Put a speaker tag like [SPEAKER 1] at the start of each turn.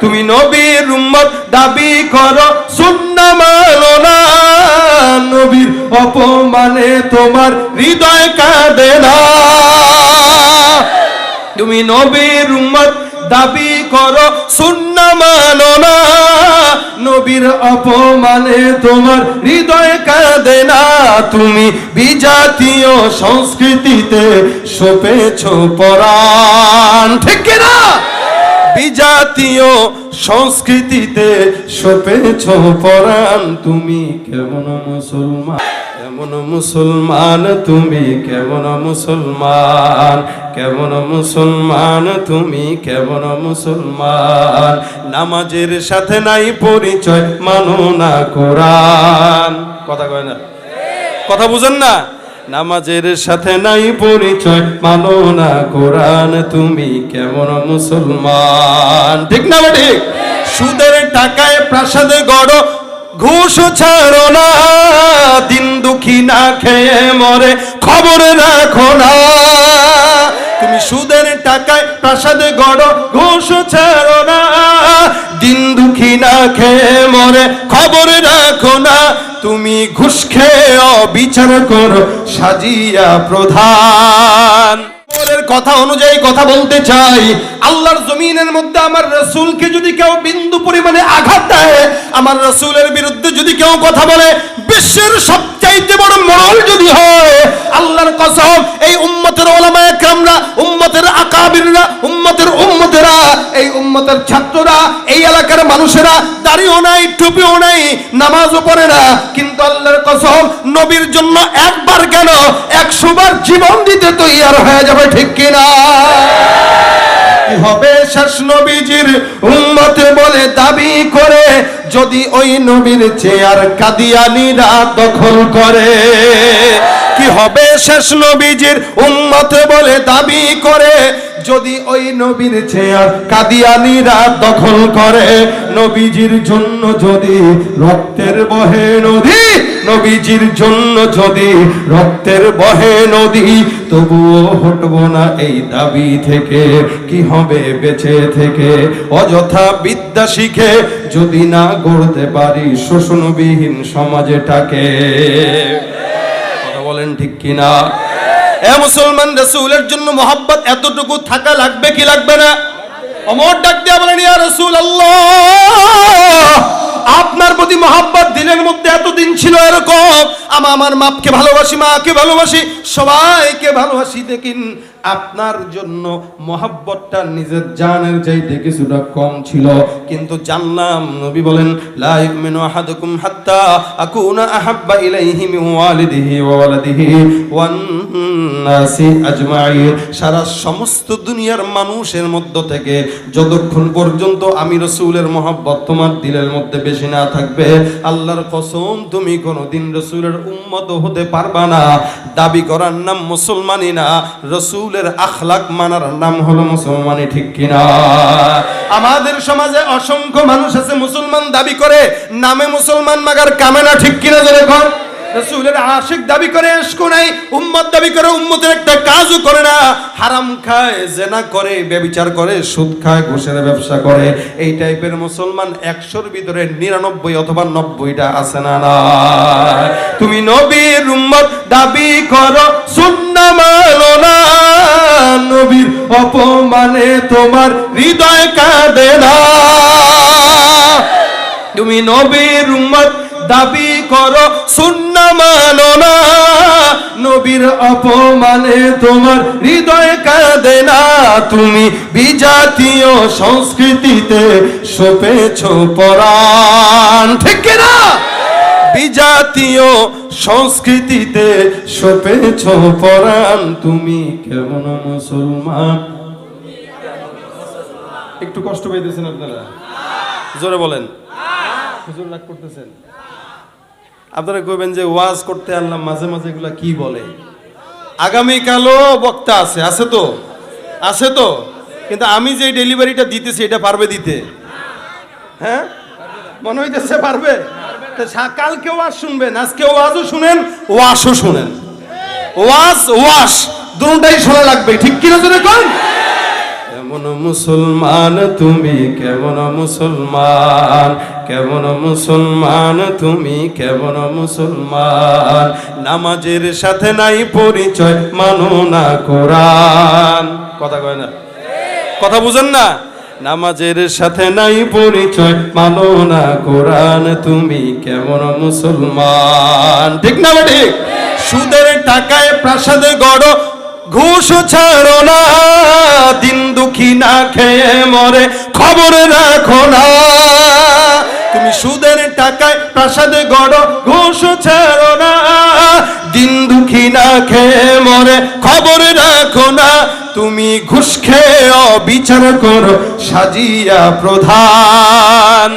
[SPEAKER 1] তুমি নবীর উম্মত দাবি করো সুন্নাহ মানো না, নবীর অপমানে তোমার হৃদয় কাঁদে না। তুমি নবীর উম্মত দাবি করো সুন্নাহ মানো না, নবীর অপমানে তোমার হৃদয় কাঁদে না। তুমি বিজাতীয় সংস্কৃতিতে সপেছো পরাণ, ঠিক কি না? বিজাতীয় সংস্কৃতিতে সপেছো পরাণ। তুমি কেমন মুসলমান, কেমন মুসলমান, তুমি কেমন মুসলমান, কেমন মুসলমান, তুমি কেমন মুসলমান। নামাজের সাথে নাই পরিচয়, মানো না কোরআন। কথা কয় না, কথা বুঝেন না? নামাজের সাথে নাই পরিচয়, মানো না কোরআন, তুমি কেমন মুসলমান। ঠিক না ঠিক? সুদের টাকায় প্রাসাদে গড়ো, ঘুষ ছাড়ো না, দিন দুঃখী না খেয়ে মরে খবর রাখো না। তুমি সুদের টাকায় প্রাসাদে গড়ো, ঘুষ ছাড়ো না, দিন দুঃখী না খেয়ে মরে খবর রাখো না। তুমি ঘুষ খেয়ে বিচার করো সাজিয়া প্রধান। পরের কথা অনুযায়ী কথা বলতে চাই, আল্লাহর জমিনের মধ্যে আমার রাসূলকে যদি কেউ বিন্দু পরিমাণে আঘাত দেয়, আমার রাসূলের বিরুদ্ধে যদি কেউ কথা বলে, বিশ্বের সবচাইতে বড় মরল যদি হয়, আল্লাহর কসম এই উম্মতের উলামায়ে কেরামরা, উম্মতের আকাবিররা, উম্মতের উম্মতেরা, এই উম্মতের ছাত্ররা, এই এলাকার মানুষেরা দাড়িও নাই, টুপিও নাই, নামাজও পড়ে না, কিন্তু আল্লাহর কসম নবীর জন্য একবার কেন 100 বার জীবন দিতে তৈয়ার হয়ে যাবে, ঠিক কিনা? কি হবে শেষ নবীজির উম্মত বলে দাবি করে, যদি ওই নবীর চেয়ার কাদিয়ানীরা দখল করে? কি হবে শেষ নবীজির উম্মত বলে দাবি করে, যদি ওই নবীর চেয়ার কাদিয়ানীরা দখল করে? নবীজির জন্য যদি রক্তের বহে নদী, নবীজির জন্য যদি রক্তের বহে নদী, তবুও হটবো না এই দাবি থেকে। কি হবে বেঁচে থেকে অযথা বিদ্যা শিখে, যদি না গড়তে পারি শোষণবিহীন সমাজটাকে? কথা বলেন ঠিক কিনা? এ মুসলমান, রাসূলের জন্য মহব্বত এতটুকু থাকা লাগবে কি লাগবে না? ওমর ডাক দিয়া বলেন, ইয়া রাসূলুল্লাহ, আপনার প্রতি মহব্বত দিলের মধ্যে এতদিন ছিল এরকম, আমার মাপকে ভালোবাসি, মাকে ভালোবাসি, সবাইকে ভালোবাসি, দেখেন আপনার জন্য মহব্বতটা নিজের জানের চাইতে কিছুটা কম ছিল। কিন্তু জানলাম, নবী বলেন, লা ইউমিনু আহাদুকুম হাত্তা আকুনা আহাব্বা ইলাইহি মিন ওয়ালিদিহি ওয়া ওয়ালাদিহি ওয়ান নাসি আজমাইন। সারা সমস্ত দুনিয়ার মানুষের মধ্য থেকে যতক্ষণ পর্যন্ত আমি রাসূলের মহব্বত তোমার দিলের মধ্যে বেশি না থাকবে, আল্লাহর কসম তুমি কোনোদিন রাসূলের উম্মত হতে পারবা না। দাবি করার নাম মুসলমানি না, রাসূল আখলাক মানার নাম হলো মুসলমানি, ঠিক কিনা? আমাদের সমাজে অসংখ্য মানুষ আছে মুসলমান দাবি করে, নামে মুসলমান মাগার কামে না, ঠিক কিনা? যখন রাসূলের আশিক দাবি করে, ইশক নাই, উম্মত দাবি করে, উম্মতের একটা কাজও করে না, হারাম খায়, জিনা করে, ব্যভিচার করে, সুদ খায়, ঘুষের ব্যবসা করে। এই টাইপের মুসলমান 100-র ভিতরে 99 অথবা 90টা আছে না? না। তুমি নবীর উম্মত দাবি করো, সুন্নাহ মানো না, নবীর অপমানে তোমার হৃদয় কাঁদে না। তুমি নবীর উম্মত দাবি করো, সুন্নাহ মানো না, নবীর অপমানে তোমার হৃদয় কাঁদে না। তুমি বিজাতীয় সংস্কৃতিতে সপেছো পরাণ, ঠিক কি না? বিজাতীয় সংস্কৃতিতে সপেছো পরাণ। তুমি কেমন মুসলমান? একটু কষ্ট পাইতেছেন আপনারা? জোরে বলেন। হুজুর রাগ করতেছেন? আপনারা কইবেন যে ওয়াজ করতে আনলাম, মাঝে মাঝে এগুলা কি বলে? আগামীকালও বক্তা আছে, আছে তো? আছে তো? কিন্তু আমি যে ডেলিভারিটা দিতেছি এটা পারবে দিতে? হ্যাঁ, মনে হইতেছে পারবে? কালকে ওয়াজ শুনবেন, আজকে ওয়াজও শুনেন, ওয়াশও শুনেন। ওয়াজ ওয়াশ দুটোটাই শোনা লাগবে, ঠিক কিনা? জোরে কোন? কেমন মুসলমান তুমি, কেমন মুসলমান, কেমন মুসলমান তুমি, কেমন মুসলমান। নামাজের সাথে নাই পরিচয়, মানো না কোরআন। কথা কয় না, কথা বুঝেন না? নামাজের সাথে নাই পরিচয়, মানো না কোরআন, তুমি কেমন মুসলমান। ঠিক না ঠিক? সুদের টাকায় প্রাসাদ গড়, ঘুষ ছাড়ো না, দিন দুঃখী না খেয়ে মরে, খবর রাখো না। তুমি সুদের টাকায় প্রাসাদ গড়, ঘুষ ছাড়ো না, দিন দুঃখী না খেয়ে মরে, খবর রাখো না। তুমি ঘুষ খেয়ে বিচার করো সাজিয়া প্রধান।